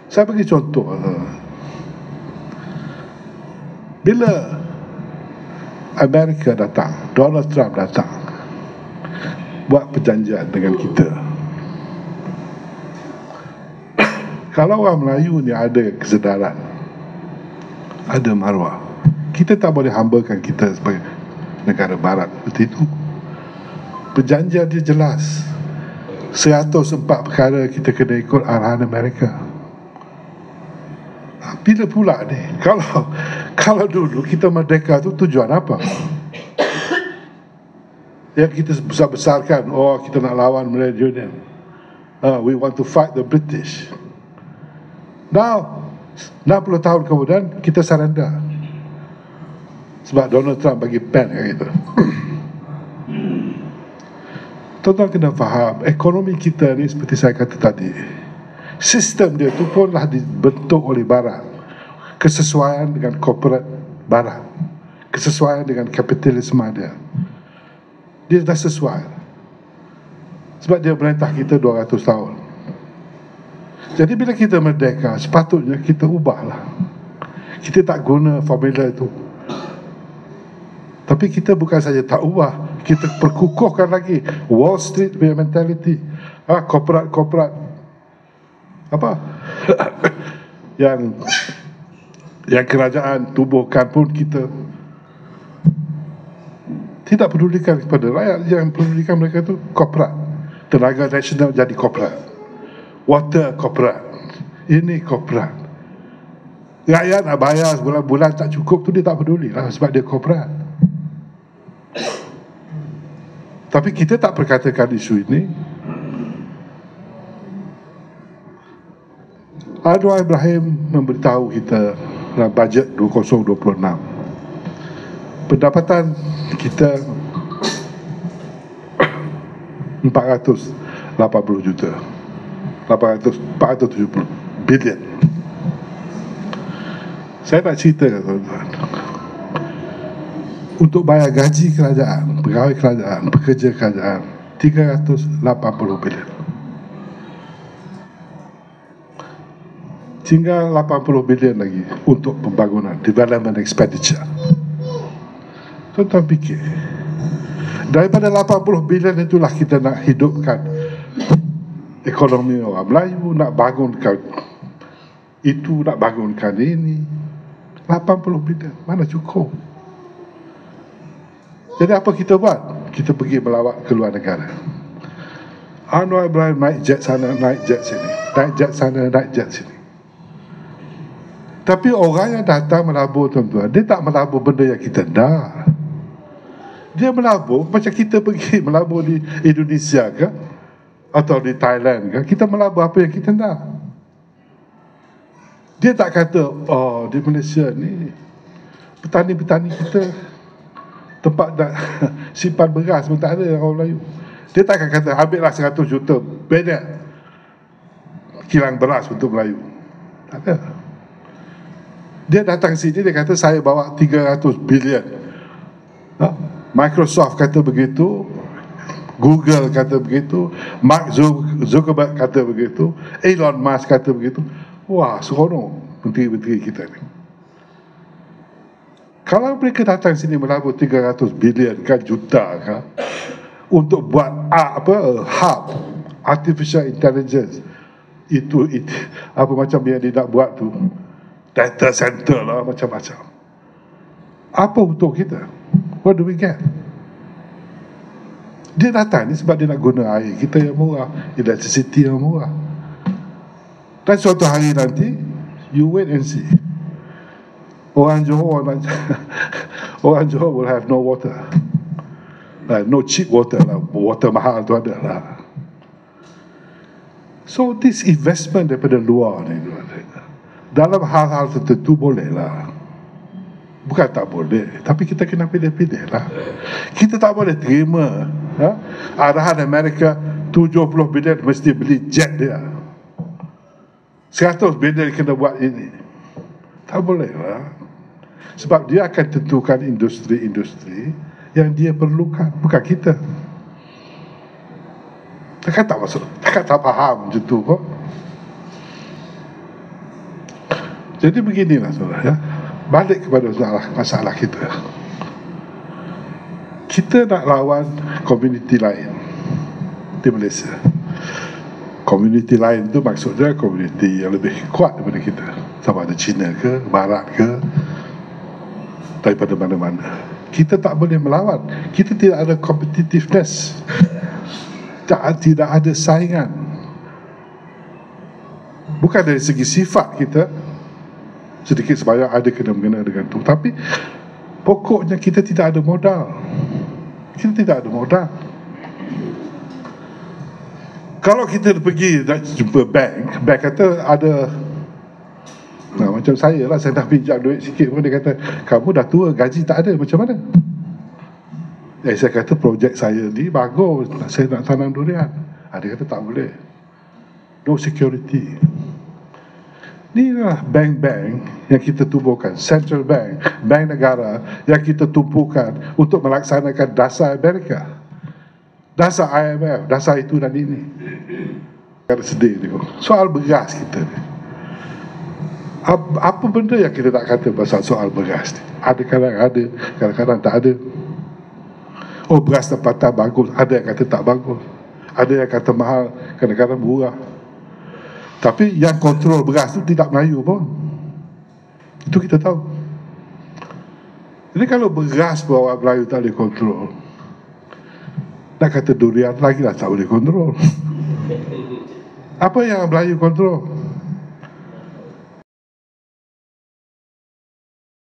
Saya bagi contoh. Bila Amerika datang, Donald Trump datang, buat perjanjian dengan kita. Kalau orang Melayu ni ada kesedaran, ada maruah, kita tak boleh hambakan kita sebagai negara barat seperti itu. Perjanjian dia jelas, 104 perkara kita kena ikut arahan Amerika. Bila pula ni, kalau dulu kita merdeka tu tujuan apa? Yang kita besar-besarkan, oh kita nak lawan Malaysia Union, we want to fight the British. Now 60 tahun kemudian kita surrender sebab Donald Trump bagi pen kat kita. Tuan-tuan kena faham, ekonomi kita ni seperti saya kata tadi, sistem dia tu pun lah dibentuk oleh barat, kesesuaian dengan korporat barat, kesesuaian dengan kapitalisme dia dah sesuai. Sebab dia merintah kita 200 tahun. Jadi bila kita merdeka, sepatutnya kita ubahlah. Kita tak guna formula itu. Tapi kita bukan saja tak ubah, kita perkukuhkan lagi Wall Street punya mentality, korporat apa yang kerajaan tubuhkan pun kita tidak pedulikan kepada rakyat. Yang pedulikan mereka tu korporat. Tenaga nasional jadi korporat, water korporat, ini korporat. Rakyat nak bayar sebulan-bulan tak cukup tu dia tak peduli lah, sebab dia korporat. Tapi kita tak perkatakan isu ini. Anwar Ibrahim memberitahu kita dalam bajet 2026, pendapatan kita 480 juta, 470 bilion. Saya nak cerita, tuan-tuan, untuk bayar gaji kerajaan, pegawai kerajaan, pekerja kerajaan, 380 bilion. Tinggal 80 bilion lagi untuk pembangunan, development expenditure. Tuan-tuan fikir, daripada 80 bilion itulah kita nak hidupkan ekonomi orang Melayu, nak bangunkan itu, nak bangunkan ini. 80 bilion, mana cukup? Jadi apa kita buat? Kita pergi melawat ke luar negara. Anwar Ibrahim naik jet sana, naik jet sini, naik jet sana, naik jet sini. Tapi orang yang datang melabur, tuan-tuan, dia tak melabur benda yang kita nak. Dia melabur macam kita pergi melabur di Indonesia ke, atau di Thailand ke, kita melabur apa yang kita nak. Dia tak kata, oh di Malaysia ni petani-petani kita tempat nak simpan beras pun tak ada orang Melayu. Dia takkan kata ambillah 100 juta banyak kilang beras untuk Melayu. Tak ada. Dia datang sini, dia kata saya bawa 300 bilion. Microsoft kata begitu, Google kata begitu, Mark Zuckerberg kata begitu, Elon Musk kata begitu. Wah, seronok menteri-menteri kita ni. Kalau mereka datang sini melabur 300 bilion kan, juta kan, untuk buat hub artificial intelligence, itu apa macam yang dia nak buat tu, data center lah, macam-macam. Apa untuk kita? What do we get? Dia datang ni sebab dia nak guna air kita yang murah, electricity yang murah. Dan suatu hari nanti, you wait and see, orang Johor will have no water, no cheap water lah, water mahal tu ada lah. So this investment daripada luar ni, dalam hal-hal tertentu boleh lah, bukan tak boleh, tapi kita kena pilih-pilih lah. Kita tak boleh terima arahan Amerika 70 bilion mesti beli jet dia, 100 bilion kena buat ini. Tak boleh lah. Sebab dia akan tentukan industri-industri yang dia perlukan, bukan kita. Takkan tak masuk, takkan tak faham macam tu kok. Jadi beginilah saudara ya. Balik kepada masalah kita. Kita nak lawan komuniti lain di Malaysia. Komuniti lain tu maksudnya komuniti yang lebih kuat daripada kita, sama ada China ke, Barat ke, daripada mana-mana. Kita tak boleh melawan. Kita tidak ada competitiveness, tidak ada saingan. Bukan dari segi sifat kita, sedikit sebanyak ada kena-mengena dengan tu, tapi pokoknya kita tidak ada modal. Kita tidak ada modal. Kalau kita pergi nak jumpa bank kata ada, macam saya lah, saya dah pinjam duit sikit pun dia kata, kamu dah tua, gaji tak ada, macam mana? Saya kata projek saya ni bagus, saya nak tanam durian. Dia kata tak boleh, no security. Inilah bank-bank yang kita tubuhkan, central bank, bank negara yang kita tumpukan untuk melaksanakan dasar Amerika, dasar IMF, dasar itu dan ini. Ada sedih tengok soal beras kita ni. Apa benda yang kita tak kata pasal soal beras ni? Ada kadang ada, kadang-kadang tak ada. Oh, beras tempatan bagus, ada yang kata tak bagus, ada yang kata mahal, kadang-kadang murah. Tapi yang kontrol beras tu tidak Melayu pun, itu kita tahu. Jadi kalau beras bawa Melayu tak boleh kontrol, nak kata durian lagi lah tak boleh kontrol. Apa yang Melayu kontrol?